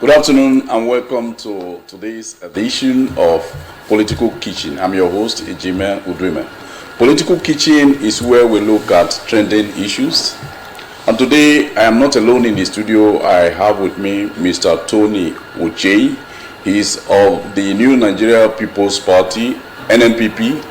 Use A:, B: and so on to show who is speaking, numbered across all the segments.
A: Good afternoon and welcome to today's edition of Political Kitchen. I'm your host, Ejime Udrime. Political Kitchen is where we look at trending issues. And today I am not alone in the studio. I have with me Mr. Tony Ochei. He is of the New Nigeria People's Party, NNPP,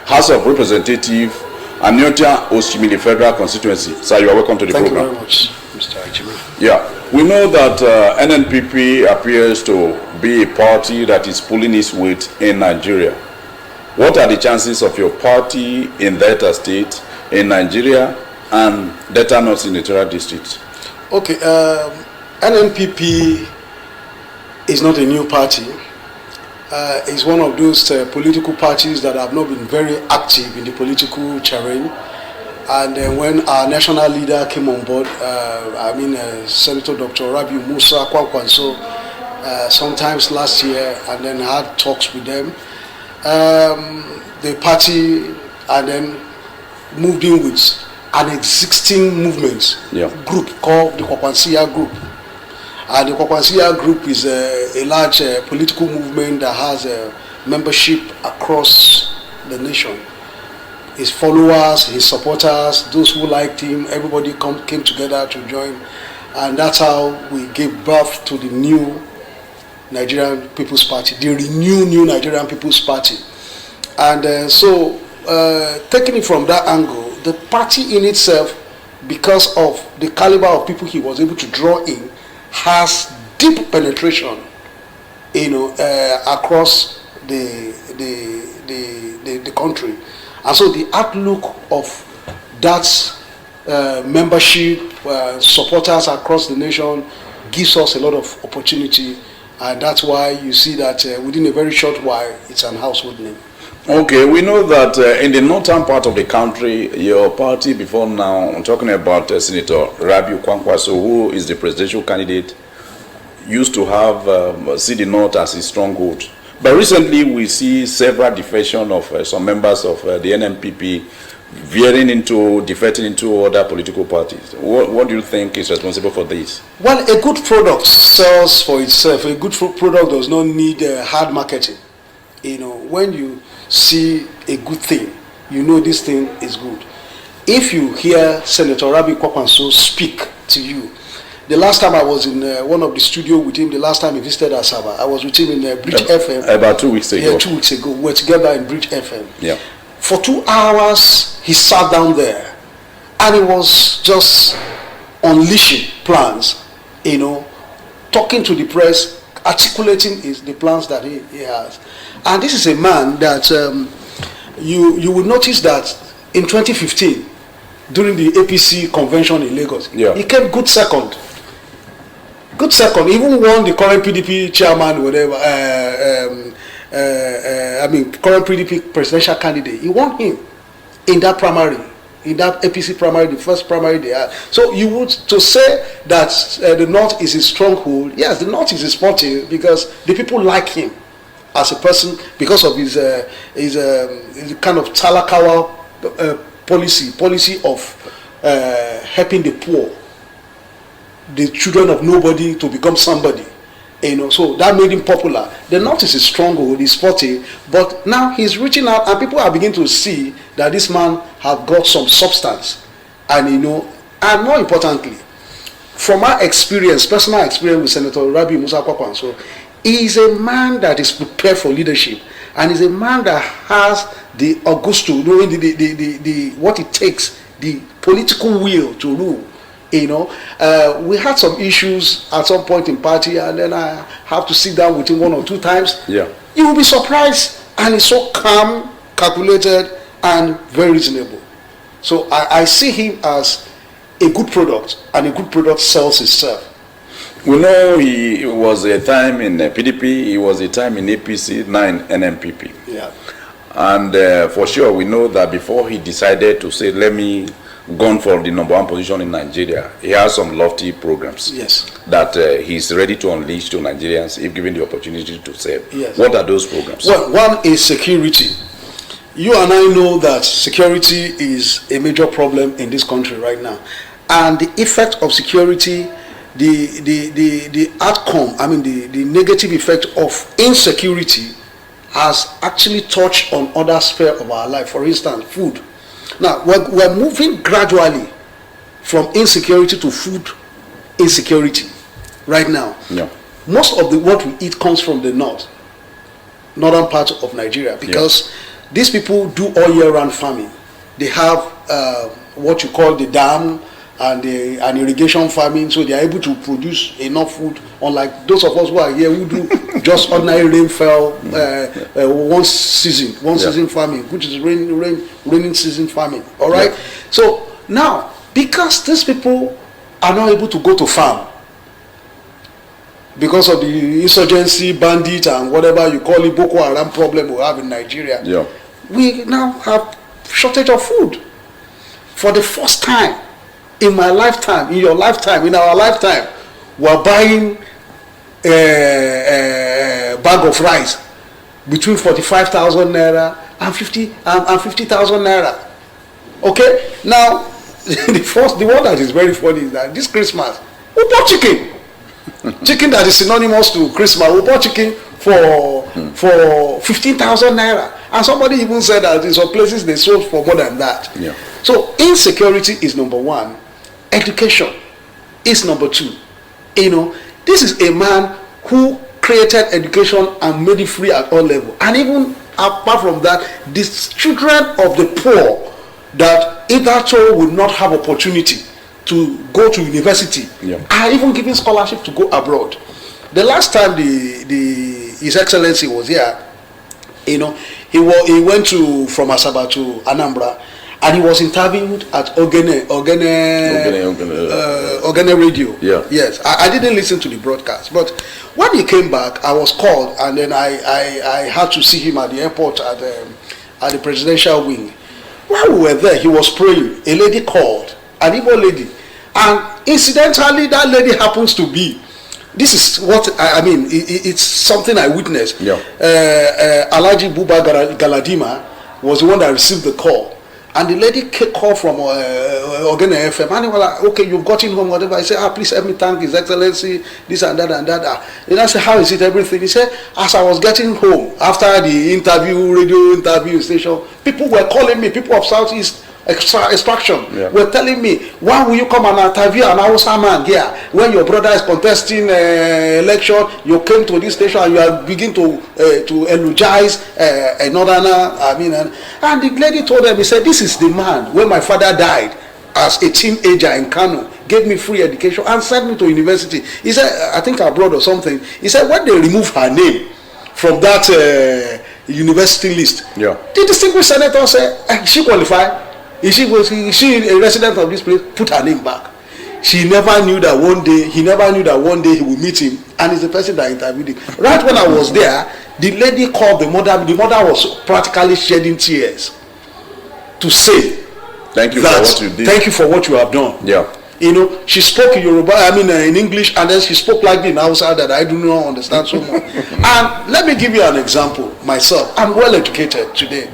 A: House of Representative, Aniocha, Oshimili Federal Constituency. Sir, you are welcome to the program.
B: Thank you very much, Mr. Ejime.
A: Yeah. We know that NNPP appears to be a party that is pulling its weight in Nigeria. What are the chances of your party in Delta State, in Nigeria, and Delta North Senatorial District?
B: Okay, NNPP is not a new party. It's one of those political parties that have not been very active in the political terrain. And when our national leader came on board, Senator Dr. Rabiu Musa Kwankwanso, sometimes last year, and then had talks with them, the party and then moved in with an existing movement group called the Kwakwansia Group. And the Kwakwansia Group is a large political movement that has membership across the nation. His followers, his supporters, those who liked him, everybody came together to join. And that's how we gave birth to the new Nigerian People's Party, the renewed New Nigerian People's Party. And taking it from that angle, the party in itself, because of the caliber of people he was able to draw in, has deep penetration, across the country. And so the outlook of that membership, supporters across the nation, gives us a lot of opportunity. And that's why you see that within a very short while, it's an household name.
A: Okay, we know that in the northern part of the country, your party before now, I'm talking about Senator Rabiu Kwankwanso, who is the presidential candidate, used to have see the north as his stronghold. But recently, we see several defections of some members of the NNPP veering into, defecting into other political parties. What do you think is responsible for this?
B: Well, a good product sells for itself. A good product does not need hard marketing. When you see a good thing, you know this thing is good. If you hear Senator Rabiu Kwankwanso speak to you, the last time I was in one of the studios with him, the last time he visited Asaba, I was with him in Bridge FM.
A: About 2 weeks ago.
B: Yeah, 2 weeks ago. We were together in Bridge FM.
A: Yeah.
B: For 2 hours, he sat down there and he was just unleashing plans, talking to the press, articulating the plans that he has. And this is a man that you will notice that in 2015, during the APC convention in Lagos, he came good second. Good second, even won the current PDP chairman, whatever, current PDP presidential candidate. He won him in that primary, in that APC primary, the first primary they had. So you would to say that the North is his stronghold. Yes, the North is his forte because the people like him as a person because of his kind of talakawa policy of helping the poor, the children of nobody to become somebody, so that made him popular. The North is a stronghold, he's forte, but now he's reaching out and people are beginning to see that this man have got some substance, and and more importantly, from my experience, personal experience with Senator Rabiu Musa Kwankwanso, he is a man that is prepared for leadership, and is a man that has the augusto, knowing the what it takes, the political will to rule. We had some issues at some point in party, and then I have to sit down with him 1 or 2 times.
A: Yeah.
B: You will be surprised, and he's so calm, calculated, and very reasonable. So I see him as a good product, and a good product sells itself.
A: We know he was a time in PDP, he was a time in APC, now in NNPP.
B: Yeah.
A: And for sure, we know that before he decided to say, let me go for the #1 position in Nigeria, he has some lofty programs that he's ready to unleash to Nigerians if given the opportunity to serve.
B: Yes.
A: What are those programs?
B: Well, one is security. You and I know that security is a major problem in this country right now. And the effect of security the outcome, I mean the negative effect of insecurity has actually touched on other spheres of our life. For instance, food. Now we're moving gradually from insecurity to food insecurity right now.
A: Yeah.
B: Most of what we eat comes from the northern part of Nigeria, because these people do all year round farming. They have what you call the dam and an irrigation farming, so they are able to produce enough food, unlike those of us who are here who do just ordinary rainfall one season farming, which is raining season farming. All right. Yeah. So now, because these people are not able to go to farm because of the insurgency, bandit, and whatever you call it, Boko Haram problem we have in Nigeria, we now have shortage of food. For the first time in my lifetime, in your lifetime, in our lifetime, we're buying a bag of rice between 45,000 naira and 50,000 naira. Okay, now the one that is very funny is that this Christmas we bought chicken. Chicken that is synonymous to Christmas. We bought chicken for 15,000 naira, and somebody even said that in some places they sold for more than that.
A: Yeah.
B: So insecurity is number one. Education is number two. You know, this is a man who created education and made it free at all levels. And even apart from that, these children of the poor that hitherto would not have opportunity to go to university are even given scholarship to go abroad. The last time His Excellency was here, you know, he went from Asaba to Anambra, and he was interviewed at Ogene Radio. Yeah. Yes, I didn't listen to the broadcast, but when he came back, I was called, and then I had to see him at the airport at the presidential wing. While we were there, he was praying. A lady called, an Igbo lady, and incidentally, that lady happens to be. This is what I mean. It's something I witnessed. Yeah. Alhaji Buba Galadima was the one that received the call, and the lady called from Ogene FM, and he was like, "Okay, you've gotten home, whatever." I said, "Please help me thank His Excellency, this and that and that." And I said, "How is it, everything?" He said, "As I was getting home after the radio interview station, people were calling me, people of Southeast Extraction were telling me, why will you come and interview an Hausa man here when your brother is contesting election? You came to this station and you are begin to eulogize a northerner." I mean, and the lady told them, he said, "This is the man when my father died as a teenager in Kano, gave me free education and sent me to university." He said, I think abroad or something. He said, when they removed her name from that university list, the distinguished senator said, "She qualified? Is she a resident of this place?" Put her name back. He never knew that one day he will meet him, and he's the person that interviewed him. Right when I was there, the lady called the mother. The mother was practically shedding tears to say,
A: "Thank you for what you did.
B: Thank you for what you have done." Yeah. You know, she spoke in Yoruba, in English, and then she spoke like me in Hausa that I do not understand so much. And let me give you an example myself. I'm well educated today.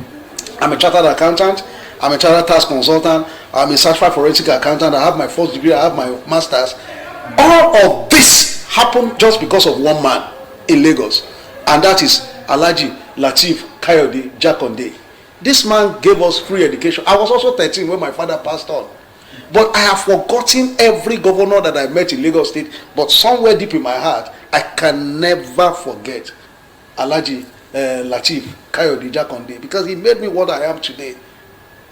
B: I'm a chartered accountant. I'm a chartered tax consultant. I'm a certified forensic accountant. I have my first degree. I have my master's. All of this happened just because of one man in Lagos, and that is Alhaji Lateef Kayode Jakonde. This man gave us free education. I was also 13 when my father passed on. But I have forgotten every governor that I met in Lagos State. But somewhere deep in my heart, I can never forget Alhaji Lateef Kayode Jakonde, because he made me what I am today.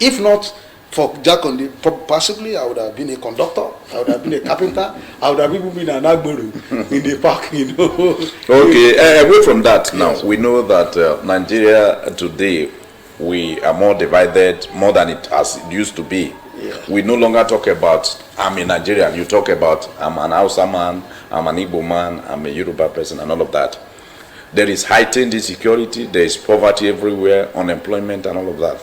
B: If not for Jakonde, possibly I would have been a conductor, I would have been a carpenter, I would have even been an agboru in the park, you know.
A: Okay, away from that now, we know that Nigeria today, we are more divided, more than it used to be. Yeah. We no longer talk about, I'm a Nigerian, you talk about, I'm an Hausa man, I'm an Igbo man, I'm a Yoruba person, and all of that. There is heightened insecurity, there is poverty everywhere, unemployment, and all of that.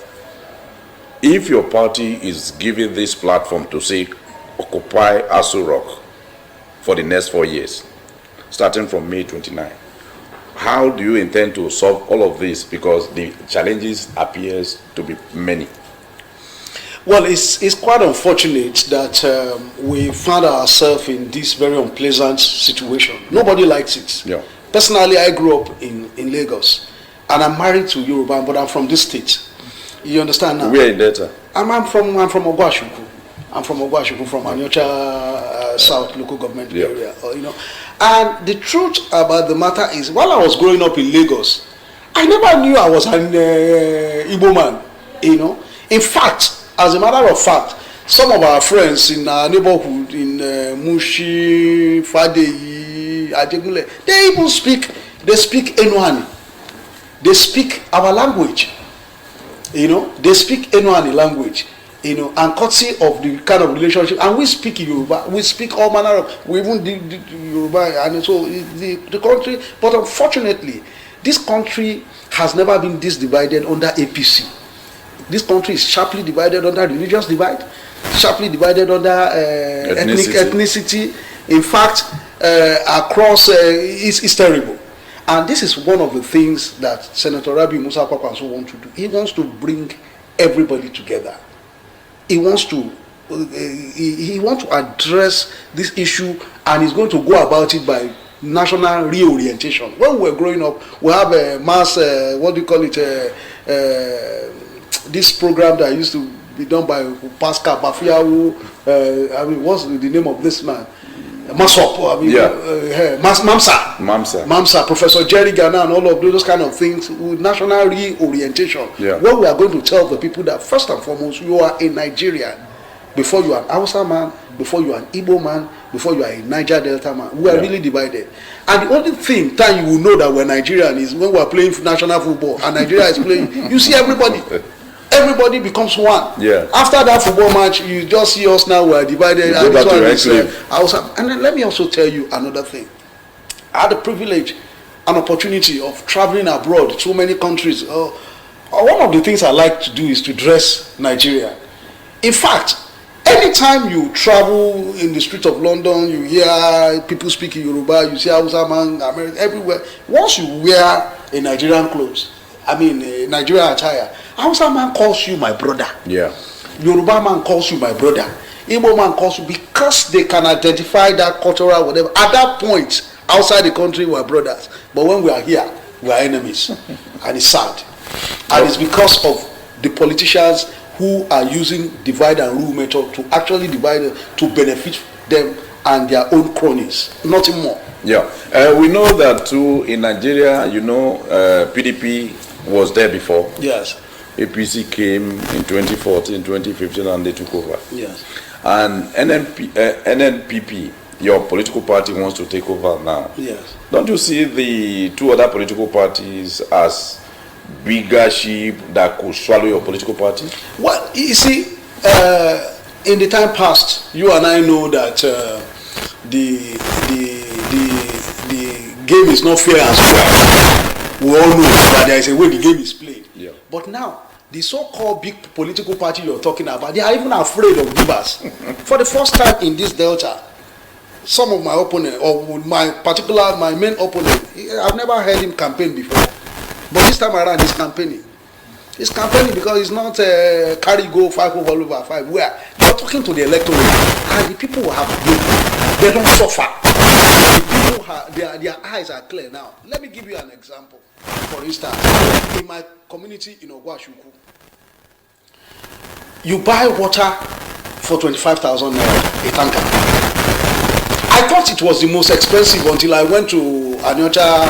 A: If your party is giving this platform to say, occupy Aso Rock for the next 4 years, starting from May 29, how do you intend to solve all of this? Because the challenges appears to be many.
B: Well, it's quite unfortunate that we found ourselves in this very unpleasant situation. Nobody likes it.
A: Yeah.
B: Personally, I grew up in Lagos, and I'm married to Yoruba, but I'm from this state. You understand now?
A: Where in Delta?
B: I'm from Ogwashuku. I'm from Ogwashuku, from Aniocha South local government area. You know, and the truth about the matter is, while I was growing up in Lagos, I never knew I was an Igbo man. You know, in fact, as a matter of fact, some of our friends in our neighborhood in Mushi, Fadeyi, Ajegunle, they even speak Enuani. They speak our language. You know, they speak Enuani language. You know, and courtesy of the kind of relationship, and we speak Yoruba, we speak all manner of, we even do Yoruba, and so the country, but unfortunately, this country has never been this divided under APC. This country is sharply divided under religious divide, sharply divided under ethnicity. In fact, across, it's terrible. And this is one of the things that Senator Rabi Musa Kwakwanso wants to do. He wants to bring everybody together. He wants to address this issue, and he's going to go about it by national reorientation. When we were growing up, we have a mass, this program that used to be done by Pascal Bafiawu, what's the name of this man? Masop, Mamsa, Professor Jerry Ghana, and all of those kind of things with national reorientation.
A: Yeah.
B: Where we are going to tell the people that first and foremost, you are a Nigerian before you are an Hausa man, before you are an Igbo man, before you are a Niger Delta man. We are really divided. And the only time you will know that we're Nigerian is when we are playing national football and Nigeria is playing. You see everybody becomes one.
A: Yeah. After
B: that football match, you just see us now, we're divided. And then let me also tell you another thing. I had the privilege and opportunity of traveling abroad to so many countries. One of the things I like to do is to dress Nigeria. In fact, anytime you travel in the streets of London, you hear people speaking Yoruba, you see Hausa man, American, everywhere. Once you wear a Nigerian clothes, a Nigerian attire, Hausa man calls you my brother.
A: Yeah.
B: Yoruba man calls you my brother. Igbo man calls you, because they can identify that cultural whatever. At that point, outside the country, we are brothers. But when we are here, we are enemies. And it's sad. And it's because of the politicians who are using divide and rule method to actually divide to benefit them and their own cronies. Nothing more.
A: Yeah. We know that too in Nigeria, PDP was there before.
B: Yes.
A: APC came in 2014, 2015, and they took over.
B: Yes.
A: And NNPP, your political party, wants to take over now.
B: Yes.
A: Don't you see the two other political parties as bigger sheep that could swallow your political party? Well,
B: you see, in the time past, you and I know that the game is not fair and square. We all know that there is a way the game is played.
A: Yeah.
B: But now, the so-called big political party you're talking about, they are even afraid of givers. For the first time in this Delta, some of my opponents, or my main opponent, I've never heard him campaign before. But this time around, he's campaigning. He's campaigning because it's not carry go 5 over 5. Where they're talking to the electorate, and the people have paid. They don't suffer. The people their eyes are clear now. Let me give you an example. For instance, in my community in Ogwashuku, you buy water for 25,000 naira a tanker. I thought it was the most expensive until I went to Aniocha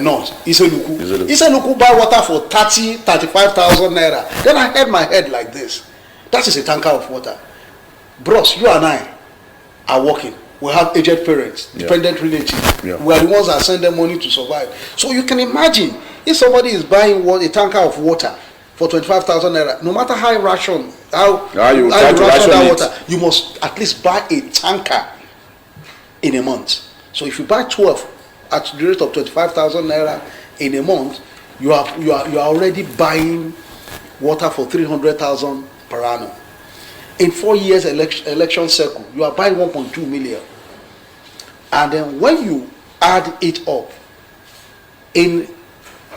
B: North, Iseluku buy water for 35,000 naira. Then I had my head like this. That is a tanker of water. Bros, you and I are working. We have aged parents, dependent relatives. Yeah. We are the ones that send them money to survive. So you can imagine if somebody is buying a tanker of water for 25,000 naira, no matter how you ration that water, you must at least buy a tanker in a month. So if you buy 12 at the rate of 25,000 naira in a month, you are already buying water for 300,000 per annum. In 4 years election cycle, you are buying 1.2 million. And then when you add it up, in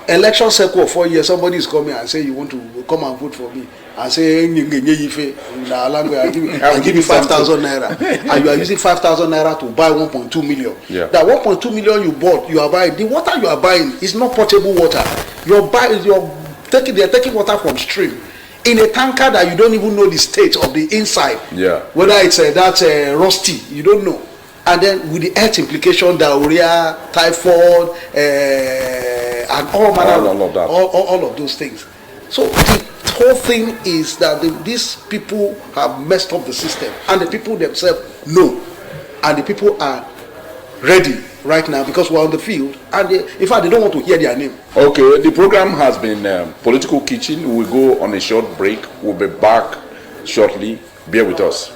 B: election cycle of 4 years, somebody is coming and say you want to come and vote for me. and say, in our language, I'll give you 5,000 naira. And you are using 5,000 naira to buy 1.2 million.
A: Yeah.
B: That 1.2 million you bought, you are buying. The water you are buying is not potable water. They're taking water from stream in a tanker that you don't even know the state of the inside.
A: Yeah.
B: Whether it's that's rusty, you don't know. And then with the health implication, diarrhea, typhoid, and all of those things. So the whole thing is that these people have messed up the system, and the people themselves know, and the people are ready right now because we're on the field, and in fact they don't want to hear their name.
A: Okay, the program has been Political Kitchen. We will go on a short break. We'll be back shortly. Bear with us.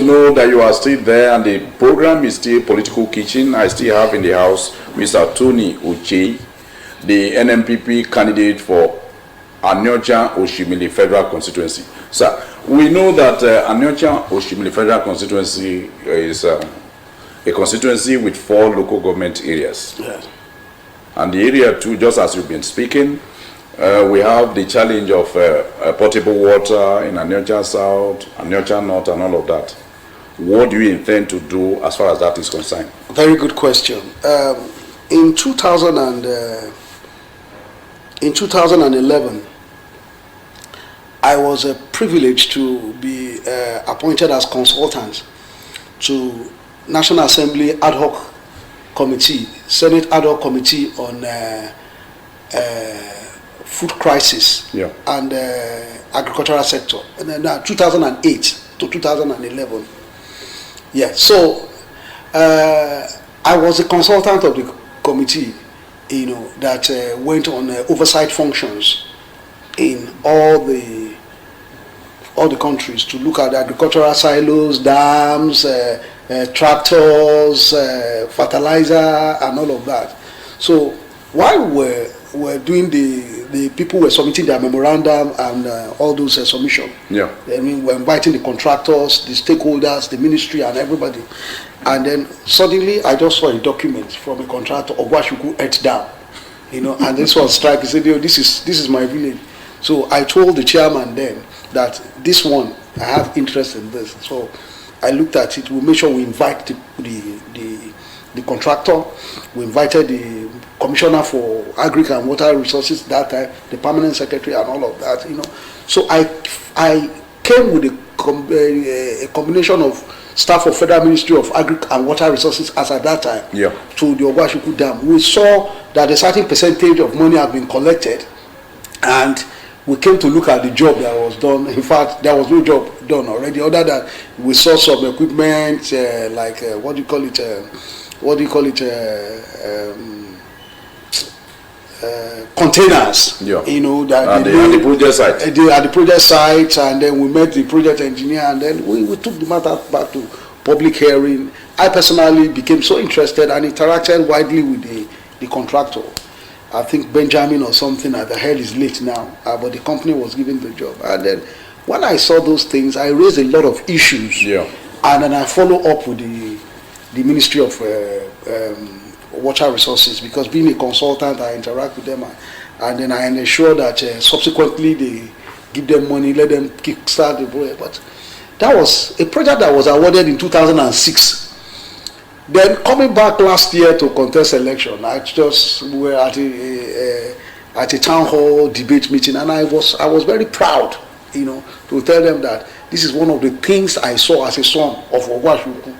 A: Know that you are still there and the program is still Political Kitchen. I still have in the house Mr. Tony Ochei, the NMPP candidate for Aniocha Oshimili Federal Constituency. Sir, we know that Aniocha Oshimili Federal Constituency is a constituency with 4 local government areas.
B: Yes.
A: And the area too, just as you've been speaking, we have the challenge of potable water in Aniocha South, Aniocha North, and all of that. What do you intend to do as far as that is concerned?
B: Very good question. In 2011, I was privileged to be appointed as consultant to National Assembly Ad Hoc Committee, Senate Ad Hoc Committee on food crisis and agricultural sector. And then 2008 to 2011. Yeah, so I was a consultant of the committee, that went on oversight functions in all the countries to look at the agricultural silos, dams, tractors, fertilizer, and all of that. So while we're doing the people were submitting their memorandum and all those submissions.
A: Yeah.
B: I mean, we're inviting the contractors, the stakeholders, the ministry, and everybody. And then suddenly, I just saw a document from a contractor of what you could earth down, and this was strike. He said, this is my village. So I told the chairman then that this one, I have interest in this. So I looked at it. We made sure we invite the contractor. We invited the commissioner for agri and water resources that time, the permanent secretary, and all of that. So I came with a combination of staff of Federal Ministry of Agri and Water Resources as at that time to the Ogwashuku Dam. We saw that a certain percentage of money had been collected, and we came to look at the job that was done. In fact, there was no job done already, other than we saw some equipment like containers, that
A: at the project site.
B: At the project site, and then we met the project engineer, and then we took the matter back to public hearing. I personally became so interested and interacted widely with the contractor. I think Benjamin or something, the head is late now, but the company was given the job. And then when I saw those things, I raised a lot of issues, and then I follow up with the Ministry of Water Resources, because being a consultant, I interact with them, and then I ensure that subsequently they give them money, let them kickstart the project. But that was a project that was awarded in 2006. Then coming back last year to contest election, I just were at a town hall debate meeting, and I was very proud, to tell them that this is one of the things I saw as a son of Ogwashuku,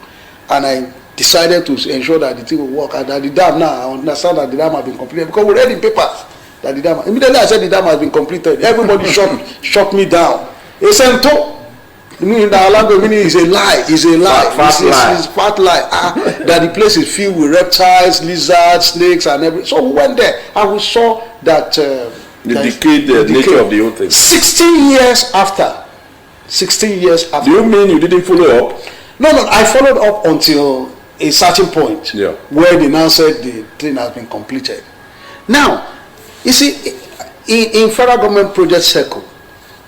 B: and I decided to ensure that the thing will work. And that the dam now, I understand that the dam has been completed because we read in papers that the dam. Immediately I said the dam has been completed. Everybody shut me down. It's meaning that language meaning is a lie. It's a lie. It's fat lie. That the place is filled with reptiles, lizards, snakes, and everything. So we went there and we saw that
A: the nature of the whole thing.
B: 16 years after. 16 years after.
A: Do you mean you didn't follow up?
B: No. I followed up until a certain point where they now said the thing has been completed. Now, you see, in federal government project circle,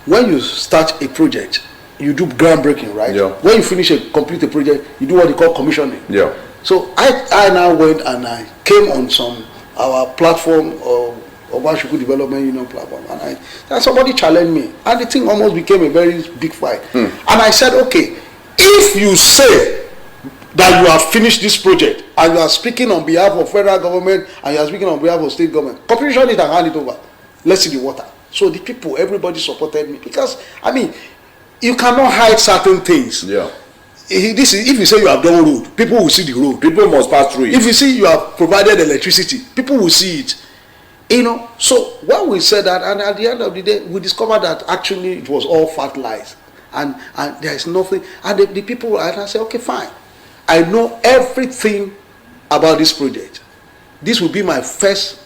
B: when you start a project, you do groundbreaking, right? Yeah. When you complete a project, you do what they call commissioning.
A: Yeah.
B: So I now went and I came on our platform of Ogwashuku Development Union platform, and somebody challenged me, and the thing almost became a very big fight. And I said, okay, if you say that you have finished this project and you are speaking on behalf of federal government and you are speaking on behalf of state government, commission it and hand it over. Let's see the water. So the people, everybody supported me because, I mean, you cannot hide certain things.
A: Yeah.
B: If you say you have done road, people will see the road.
A: People must pass through it.
B: If you see you have provided electricity, people will see it. You know, so when we said that, and at the end of the day, we discovered that actually it was all fat lies. And there is nothing. And the people, and I said, okay, fine. I know everything about this project. This will be my first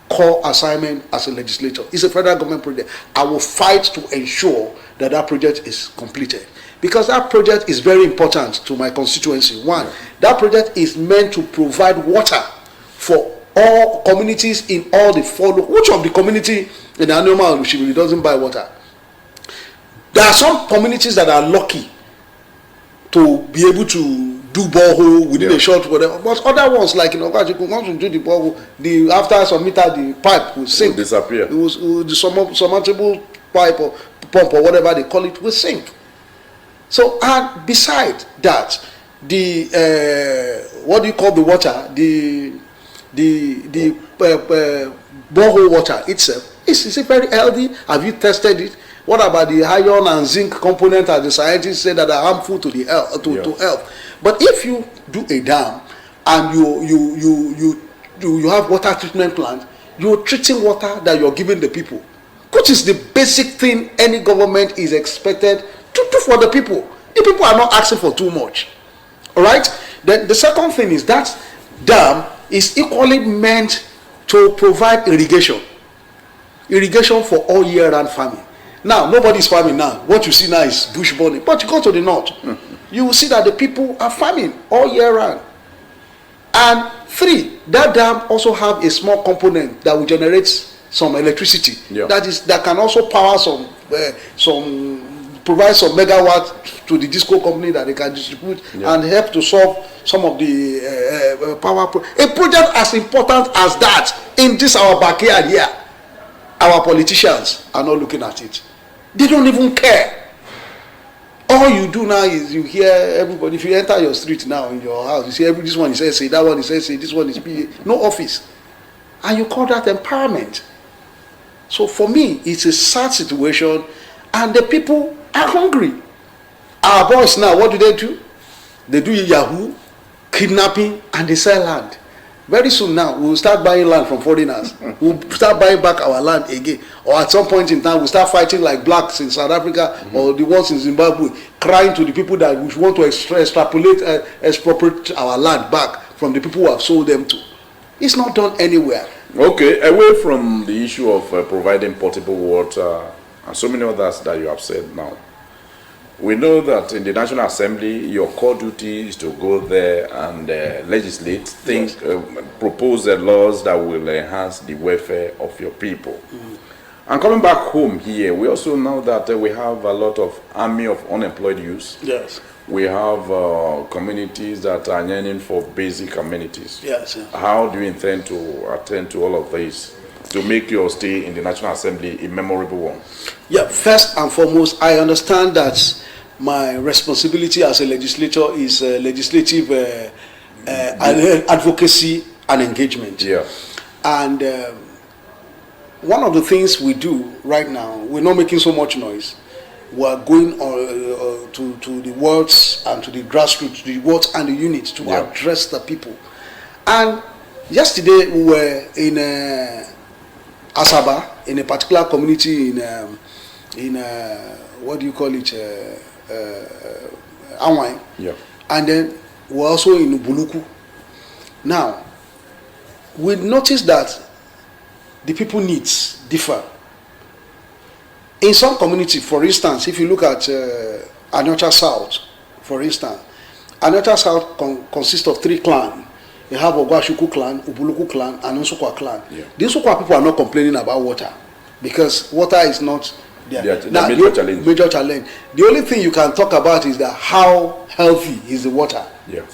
B: core assignment as a legislator. It's a federal government project. I will fight to ensure that that project is completed. Because that project is very important to my constituency. One, that project is meant to provide water for all communities in all the follow. Which of the community in Aniocha and Oshimili doesn't buy water? There are some communities that are lucky to be able to do borehole within a short whatever. But other ones, like in Onochiebodo, once you do the borehole, after some meter, the pipe will sink.
A: It will disappear.
B: It was the submersible pipe or pump or whatever they call it will sink. So, and beside that, the what do you call the water? The borehole water itself is it very healthy? Have you tested it? What about the iron and zinc component, as the scientists say, that are harmful to the health, to health? But if you do a dam and you have water treatment plant, you're treating water that you're giving the people, which is the basic thing any government is expected to do for the people. The people are not asking for too much. All right? Then the second thing is that dam is equally meant to provide irrigation for all year-round farming. Now, nobody is farming now. What you see now is bush burning. But you go to the north, you will see that the people are farming all year round. And three, that dam also have a small component that will generate some electricity. Yeah. That can also power provide some megawatt to the disco company that they can distribute and help to solve some of the power. A project as important as that in this our backyard here, our politicians are not looking at it. They don't even care. All you do now is you hear everybody. If you enter your street now in your house, you see this one is SA, that one is SA, this one is PA. No office. And you call that empowerment. So for me, it's a sad situation and the people are hungry. Our boys now, what do? They do Yahoo, kidnapping, and they sell land. Very soon now, we'll start buying land from foreigners. We'll start buying back our land again. Or at some point in time, we'll start fighting like blacks in South Africa or the ones in Zimbabwe, crying to the people that we want to expropriate our land back from the people who have sold them to. It's not done anywhere.
A: Okay, away from the issue of providing potable water and so many others that you have said now, we know that in the National Assembly, your core duty is to go there and legislate, propose laws that will enhance the welfare of your people. And coming back home here, we also know that we have a lot of army of unemployed youth.
B: Yes.
A: We have communities that are yearning for basic amenities.
B: Yes.
A: How do you intend to attend to all of this to make your stay in the National Assembly a memorable one?
B: Yeah, first and foremost, I understand that my responsibility as a legislator is legislative advocacy and engagement.
A: Yeah.
B: And one of the things we do right now, we're not making so much noise, were going to the wards and to the grassroots, the wards and the units to address the people. And yesterday we were in Asaba, in a particular community in what do you call it, Anwai.
A: Yeah.
B: And then we're also in Buluku. Now, we noticed that the people needs differ. In some community, for instance, if you look at Aniocha South, for instance, Aniocha South consists of 3 clans. You have Ogwashuku clan, Ubuluku clan, and Nsukwa clan. Yeah. The Nsukwa people are not complaining about water because water is not
A: the major challenge.
B: Major challenge. The only thing you can talk about is that how healthy is the water,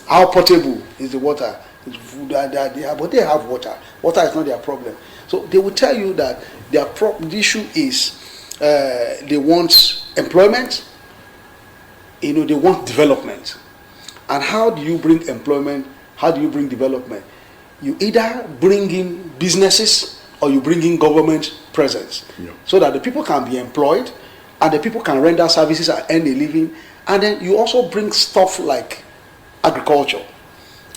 B: how potable is the water. But they have water. Water is not their problem. So they will tell you that the issue is they want employment. They want development. And how do you bring employment? How do you bring development? You either bring in businesses or you bring in government presence, so that the people can be employed and the people can render services and earn a living. And then you also bring stuff like agriculture,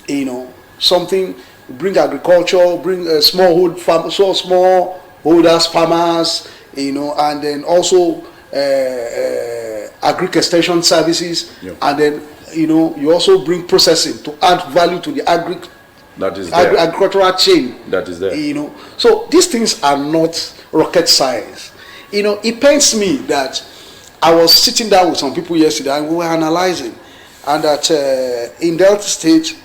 B: bring agriculture, bring smallholders, farmers, and then also agri extension services, and then you also bring processing to add value to the agricultural chain.
A: That is there.
B: So these things are not rocket science. It pains me that I was sitting down with some people yesterday and we were analyzing, and that in Delta State,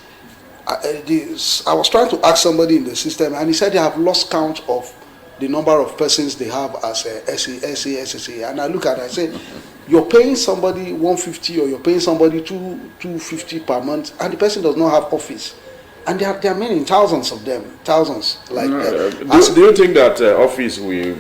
B: I was trying to ask somebody in the system, and he said they have lost count of the number of persons they have as SSA. And I look at it, I say, you're paying somebody 150 or you're paying somebody 250 per month, and the person does not have office. And there are many, thousands of them, thousands. Like
A: do you think that office will,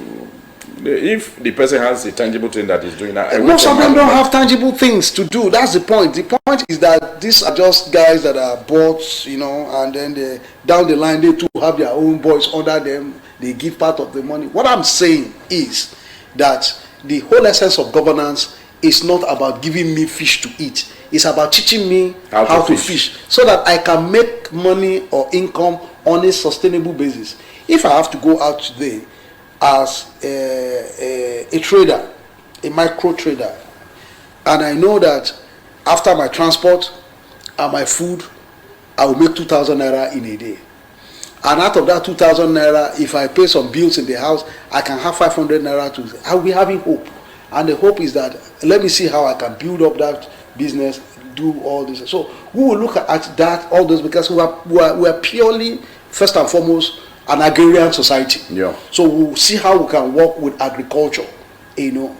A: if the person has a tangible thing that is doing that?
B: Most of them don't have tangible things to do. That's the point. The point is that these are just guys that are bots, and then down the line they too have their own boys under them. They give part of the money. What I'm saying is that the whole essence of governance is not about giving me fish to eat. It's about teaching me how to fish so that I can make money or income on a sustainable basis. If I have to go out today as a trader, a micro trader, and I know that after my transport and my food, I will make 2,000 naira in a day. And out of that 2,000 naira, if I pay some bills in the house, I can have 500 naira to. I will be having hope. And the hope is that, let me see how I can build up that business, do all this. So we will look at that, all this, because we are purely, first and foremost, an agrarian society. Yeah. So we'll see how we can work with agriculture,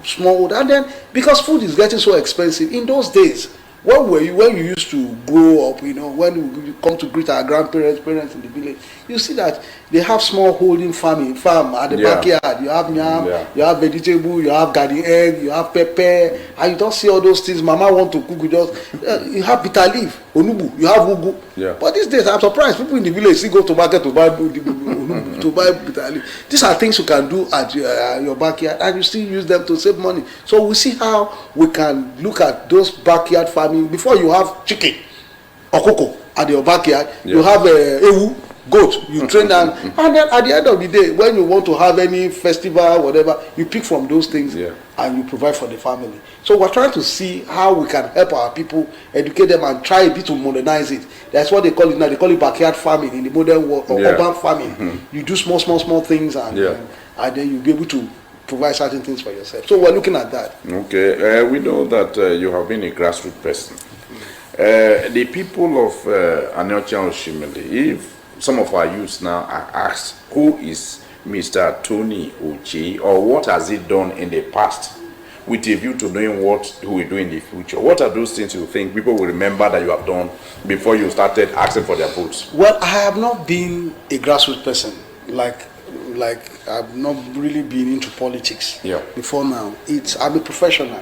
B: small. And then, because food is getting so expensive, in those days, when you used to grow up, when we come to greet our parents in the village, you see that they have small holding farm at the backyard. You have yam, you have vegetable, you have garden egg, you have pepper, and you don't see all those things. Mama want to cook, you have bitter leaf, onubu, you have ugu. Yeah. But these days, I'm surprised people in the village still go to market to buy onubu, to buy bitter leaf. These are things you can do at your backyard, and you still use them to save money. So we see how we can look at those backyard farming. Before you have chicken or cocoa at your backyard, you have ewu, goat, you train them, and then at the end of the day, when you want to have any festival, whatever, you pick from those things and you provide for the family. So we're trying to see how we can help our people, educate them, and try a bit to modernize it. That's what they call it now. They call it backyard farming in the modern world, or urban farming. You do small things, and then you'll be able to provide certain things for yourself. So we're looking at that. Okay,
A: we know that you have been a grassroots person. The people of Aniocha Oshimili, if some of our youths now are asked, who is Mr. Tony Ochei, or what has he done in the past with a view to knowing what he will do in the future? What are those things you think people will remember that you have done before you started asking for their votes?
B: Well, I have not been a grassroots person. Like I've not really been into politics before now. I'm a professional.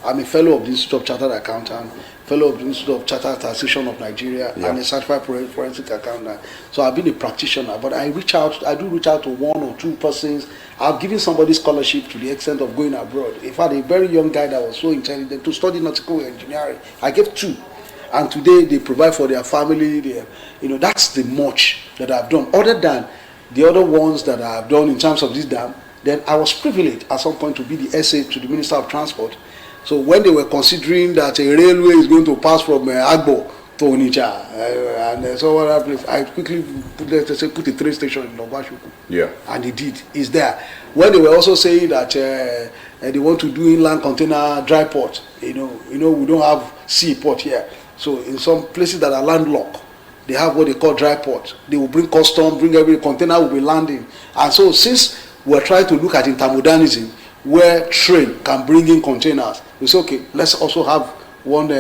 B: I'm a fellow of the Institute of Chartered Accountant, fellow of the Institute of Chartered Taxation of Nigeria, and a certified forensic accountant. So I've been a practitioner, but I do reach out to one or two persons. I've given somebody scholarship to the extent of going abroad. In fact, a very young guy that was so intelligent to study nautical engineering, I gave 2. And today they provide for their family. That's the much that I've done. Other than the other ones that I've done in terms of this dam, then I was privileged at some point to be the SA to the Minister of Transport. So when they were considering that a railway is going to pass from Agbo to Onitsha, and so other place, I quickly put a train station in Onochiebodo.
A: Yeah.
B: And it did. It's there. When they were also saying that they want to do inland container dry port, we don't have sea port here. So in some places that are landlocked, they have what they call dry port. They will bring custom, bring every container will be landing. And so since we're trying to look at intermodernism, where train can bring in containers, we say, okay, let's also have one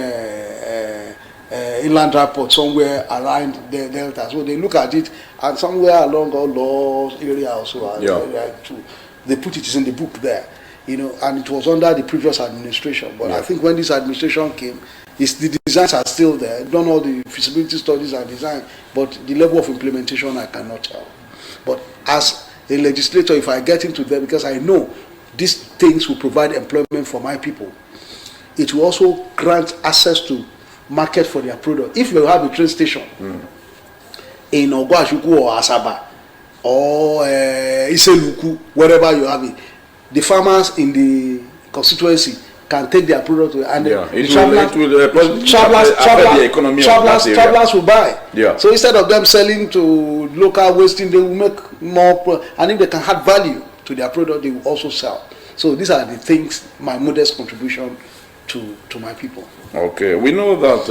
B: inland dry port somewhere around the delta. So they look at it, and somewhere along all those area also, they put it in the book there, and it was under the previous administration. But I think when this administration came, the designs are still there, done all the feasibility studies and design, but the level of implementation I cannot tell. But as a legislator, if I get into them, because I know these things will provide employment for my people, it will also grant access to market for their product. If you have a train station in Onochiebodo or Asaba or Iseluku, wherever you have it, the farmers in the constituency can take their product and travelers will buy.
A: Yeah.
B: So instead of them selling to local wasting, they will make more, and if they can add value to their product, they will also sell. So these are the things, my modest contribution to my people.
A: Okay, we know that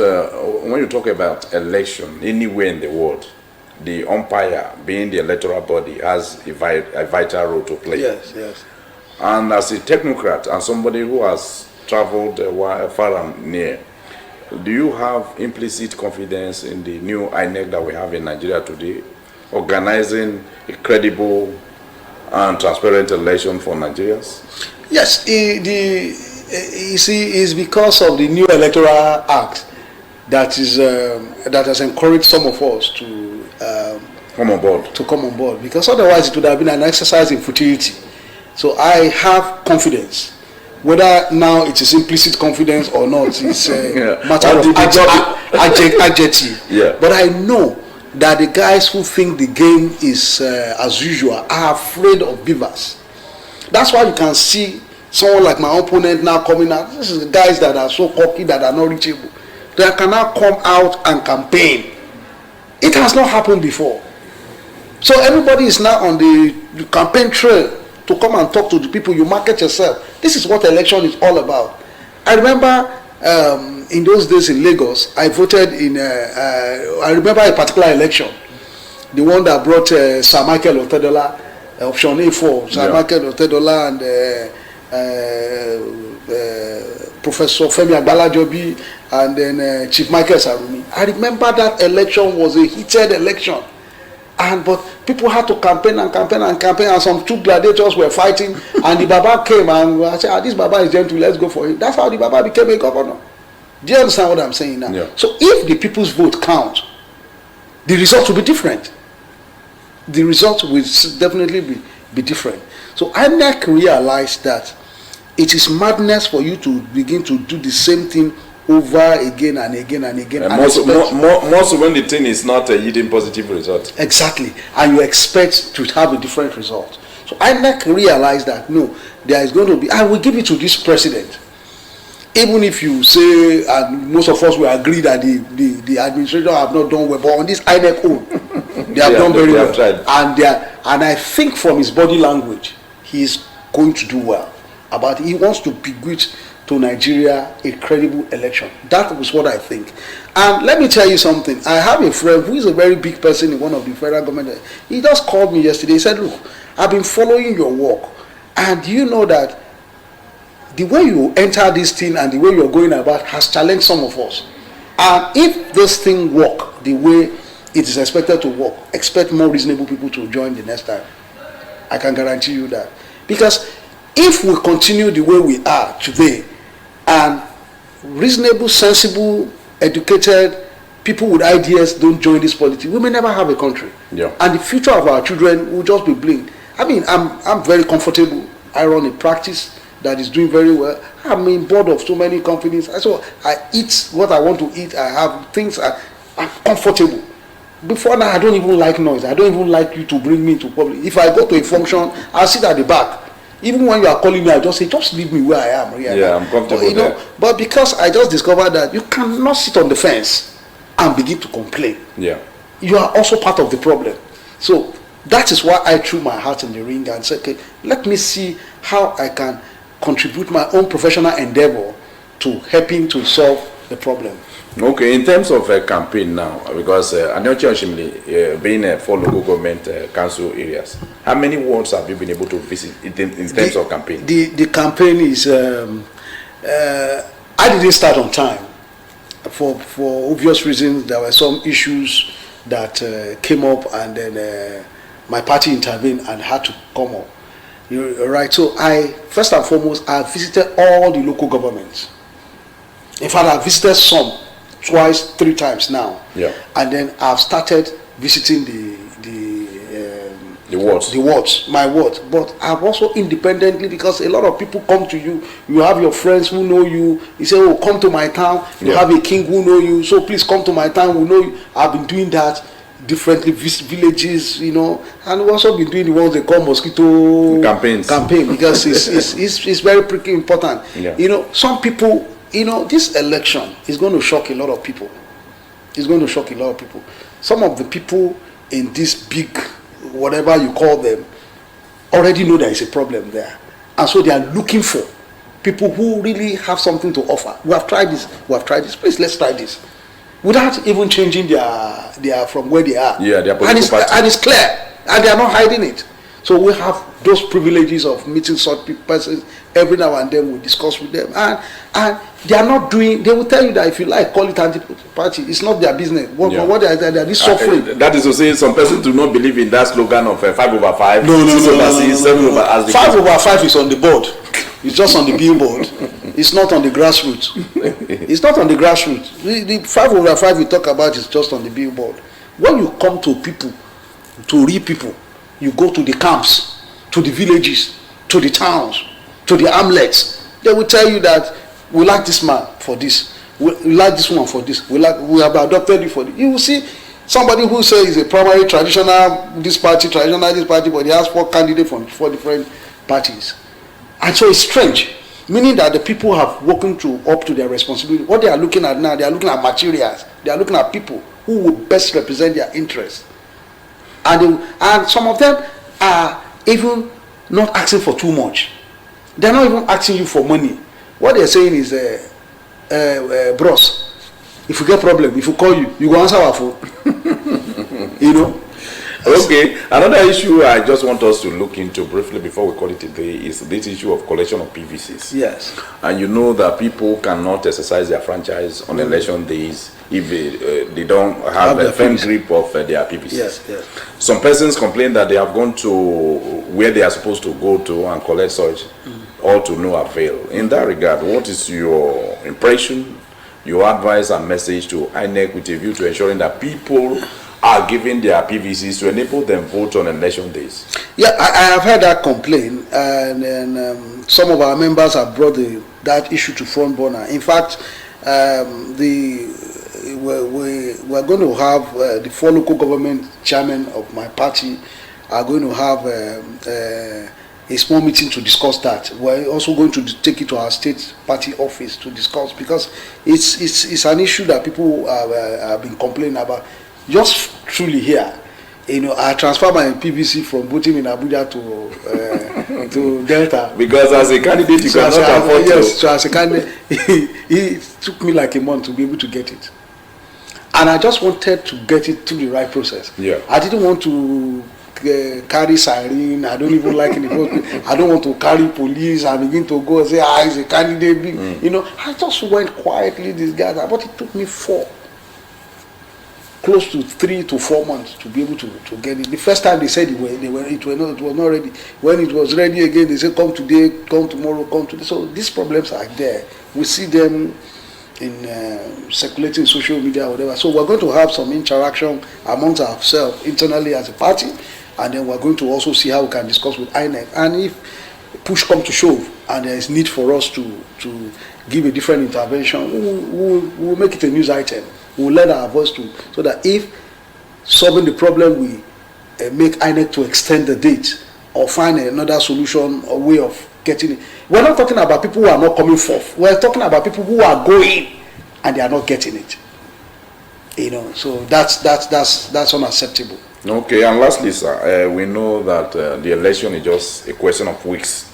A: when you talk about election anywhere in the world, the umpire, being the electoral body, has a vital role to play.
B: Yes, yes.
A: And as a technocrat and somebody who has traveled far and near, do you have implicit confidence in the new INEC that we have in Nigeria today, organizing a credible and transparent election for Nigerians?
B: Yes, you see, it's because of the new electoral act that has encouraged some of us to
A: come on board.
B: Because otherwise it would have been an exercise in futility. So I have confidence. Whether now it is implicit confidence or not, it's a matter of adjective.
A: Yeah.
B: But I know that the guys who think the game is as usual are afraid of beavers. That's why you can see someone like my opponent now coming out. This is the guys that are so cocky, that are not reachable. They can now come out and campaign. It has not happened before. So everybody is now on the campaign trail to come and talk to the people. You market yourself. This is what election is all about. I remember in those days in Lagos, I voted in, I remember a particular election, the one that brought Sir Michael Otedola, option A4, Sir Michael Otedola and Professor Femi Agbalajobi and then Chief Michael Sarumi. I remember that election was a heated election. But people had to campaign, and some two gladiators were fighting, and the Baba came and I said, this Baba is gentle, let's go for him. That's how the Baba became a governor. Do you understand what I'm saying now?
A: Yeah.
B: So if the people's vote count, the result will be different. The result will definitely be different. So INEC realized that it is madness for you to begin to do the same thing over again and again and again.
A: And more so when the thing is not yielding positive result.
B: Exactly. And you expect to have a different result. So INEC realized that no, there is going to be, I will give it to this president. Even if you say, and most of us will agree that the administration have not done well, but on this INEC own, they have done very well.
A: Tried.
B: And I think from his body language, he is going to do well. He wants to bequeath to Nigeria a credible election. That was what I think. And let me tell you something. I have a friend who is a very big person in one of the federal government. He just called me yesterday. He said, look, I've been following your work. And you know that the way you enter this thing and the way you're going about has challenged some of us. And if this thing work the way it is expected to work, expect more reasonable people to join the next time. I can guarantee you that. Because if we continue the way we are today, and reasonable, sensible, educated people with ideas don't join this politics, we may never have a country.
A: Yeah.
B: And the future of our children will just be blinked. I mean, I'm very comfortable. I run a practice that is doing very well. I'm in board of so many companies. So I eat what I want to eat. I have things. I'm comfortable. Before now, I don't even like noise. I don't even like you to bring me to public. If I go to a function, I'll sit at the back. Even when you are calling me, I just say, just leave me where I am.
A: Yeah, I'm comfortable there.
B: But because I just discovered that you cannot sit on the fence and begin to complain.
A: Yeah.
B: You are also part of the problem. So that is why I threw my heart in the ring and said, okay, let me see how I can contribute my own professional endeavor to helping to solve the problem.
A: Okay, in terms of a campaign now, because Aniocha Oshimili being 4 local government council areas, how many wards have you been able to visit in terms of campaign?
B: The campaign is, I didn't start on time. For obvious reasons, there were some issues that came up, and then my party intervened and had to come up. You're right. So first and foremost, I visited all the local governments. In fact, I visited some twice, 3 times now.
A: Yeah.
B: And then I've started visiting the wards, my ward. But I've also independently, because a lot of people come to you. You have your friends who know you. You say, oh, come to my town. You have a king who know you. So please come to my town. We know you. I've been doing that differently, villages, and we've also been doing the ones they call mosquito campaign, because it's very pretty important. Yeah. Some people, this election is going to shock a lot of people. It's going to shock a lot of people. Some of the people in this big, whatever you call them, already know there is a problem there. And so they are looking for people who really have something to offer. We have tried this. Please, let's try this. Without even changing their from where they are.
A: Yeah, their political party.
B: And it's clear. And they are not hiding it. So we have those privileges of meeting such persons. Every now and then we discuss with them. And they are not doing, they will tell you that if you like, call it anti-party. It's not their business. What they are this suffering.
A: That is to say, some persons do not believe in that slogan of 5/5,
B: no,
A: 6/6, 7/7.
B: 5/5 is on the board. It's just on the billboard. It's not on the grassroots. It's not on the grassroots. The 5/5 we talk about is just on the billboard. When you come to people, to real people, you go to the camps, to the villages, to the towns, to the hamlets. They will tell you that we like this man for this. We like this one for this. We have adopted you for this. You will see somebody who says he's a primary traditional this party, but he has 4 candidates from 4 different parties. And so it's strange, meaning that the people have woken up to their responsibility. What they are looking at now, they are looking at materials. They are looking at people who will best represent their interests. And some of them are even not asking for too much. They are not even asking you for money. What they are saying is, bros, if you get problem, if you call you go answer our phone.
A: Okay, another issue I just want us to look into briefly before we call it a day is this issue of collection of PVCs.
B: Yes.
A: And you know that people cannot exercise their franchise on election days if they don't have a firm grip of their PVCs.
B: Yes.
A: Some persons complain that they have gone to where they are supposed to go to and collect such, all to no avail. In that regard, what is your impression, your advice and message to INEC with a view to ensuring that people are giving their PVCs to enable them vote on election days?
B: Yeah, I have heard that complaint, and some of our members have brought that issue to front burner. In fact, we're going to have the 4 local government chairmen of my party are going to have a small meeting to discuss that. We're also going to take it to our state party office to discuss, because it's an issue that people have been complaining about. Just truly here, I transfer my PVC from voting in Abuja to Delta.
A: Because as a candidate, you cannot afford to.
B: Yes, so as a candidate, it took me like a month to be able to get it. And I just wanted to get it through the right process.
A: Yeah.
B: I didn't want to carry siren. I don't even like it. I don't want to carry police and begin to go and say, he's a candidate. I just went quietly, this guy, but it took me close to 3 to 4 months to be able to get it. The first time they said it was not ready. When it was ready again, they said come today, come tomorrow, come today. So these problems are there. We see them in circulating social media or whatever. So we're going to have some interaction amongst ourselves internally as a party, and then we're going to also see how we can discuss with INEC. And if push come to shove and there is need for us to give a different intervention, we'll make it a news item. We'll let our voice to, so that if solving the problem, we make INEC to extend the date or find another solution or way of getting it. We're not talking about people who are not coming forth. We're talking about people who are going and they are not getting it. You know, so that's unacceptable.
A: Okay, and lastly, sir, we know that the election is just a question of weeks.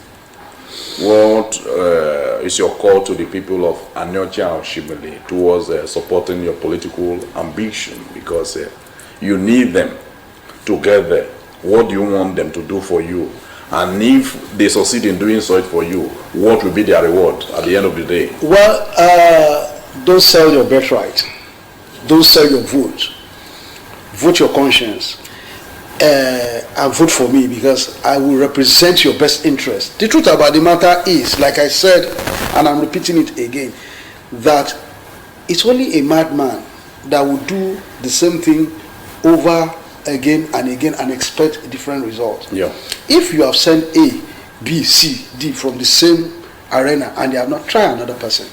A: What is your call to the people of Aniocha and Oshimili towards supporting your political ambition? Because you need them to get there. What do you want them to do for you? And if they succeed in doing so for you, what will be their reward at the end of the day?
B: Well, don't sell your birthright. Don't sell your vote. Vote your conscience. And vote for me, because I will represent your best interest. The truth about the matter is, like I said, and I'm repeating it again, that it's only a madman that will do the same thing over again and expect a different result.
A: Yeah.
B: If you have sent A, B, C, D from the same arena and they have not tried another person,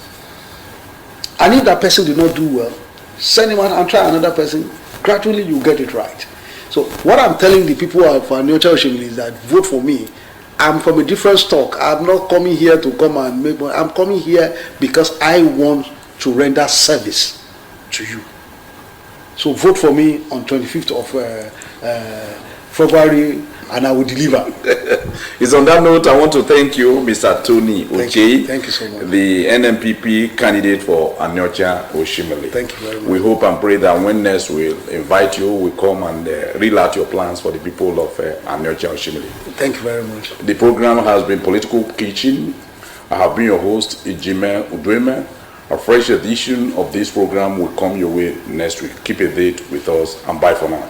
B: and if that person did not do well, send him out and try another person. Gradually you get it right. So what I'm telling the people of Aniocha Oshimili is that vote for me. I'm from a different stock. I'm not coming here to come and make money. I'm coming here because I want to render service to you. So vote for me on 25th of February, and I will deliver.
A: It's on that note, I want to thank you, Mr. Tony Ochei.
B: Thank you so much.
A: The NNPP candidate for Aniocha Oshimili.
B: Thank you very much.
A: We hope and pray that when next we'll invite you, we'll come and reel out your plans for the people of Aniocha Oshimili.
B: Thank you very much.
A: The program has been Political Kitchen. I have been your host, Ejime Udweme. A fresh edition of this program will come your way next week. Keep a date with us, and bye for now.